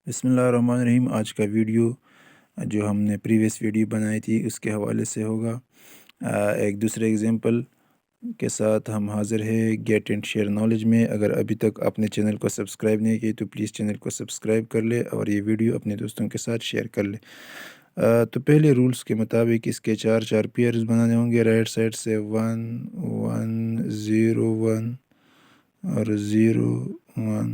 بسم اللہ الرحمن الرحیم۔ آج کا ویڈیو جو ہم نے پریویس ویڈیو بنائی تھی اس کے حوالے سے ہوگا۔ ایک دوسرے ایگزامپل کے ساتھ ہم حاضر ہیں گیٹ اینڈ شیئر نالج میں۔ اگر ابھی تک اپنے چینل کو سبسکرائب نہیں کی تو پلیز چینل کو سبسکرائب کر لے اور یہ ویڈیو اپنے دوستوں کے ساتھ شیئر کر لے۔ تو پہلے رولز کے مطابق اس کے چار پیئرز بنانے ہوں گے۔ رائٹ سائڈ سے 1 1 0 1 اور 0 1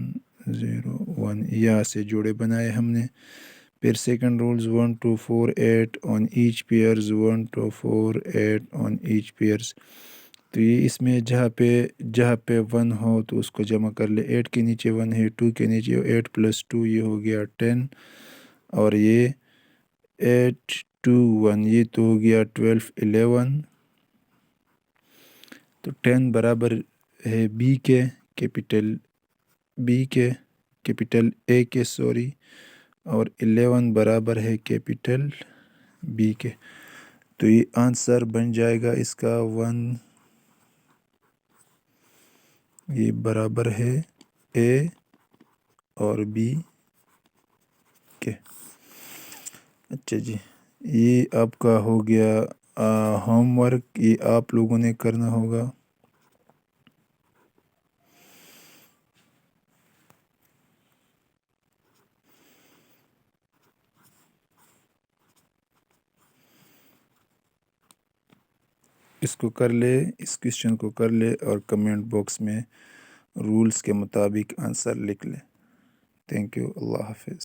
0 1 یہاں سے جوڑے بنائے ہم نے۔ پھر second rules 1 2 4 8 on each pairs 1 2 4 8 on each pairs. تو یہ اس میں جہاں پہ 1 ہو تو اس کو جمع کر لے۔ 8 کے نیچے 1 ہے، 2 کے نیچے 8 + 2 یہ ہو گیا 10، اور یہ 8 2 1 یہ تو ہو گیا 12 11۔ تو 10 برابر ہے بی کے، کیپٹل اے کے سوری، اور 11 برابر ہے کیپٹل بی کے۔ تو یہ آنسر بن جائے گا اس کا 1، یہ برابر ہے اے اور بی کے۔ اچھا جی، یہ آپ کا ہو گیا ہوم ورک، یہ آپ لوگوں نے کرنا ہوگا۔ اس کو کر لے، اس کویسچن کو کر لے اور کمنٹ باکس میں رولز کے مطابق آنسر لکھ لے۔ تھینک یو، اللہ حافظ۔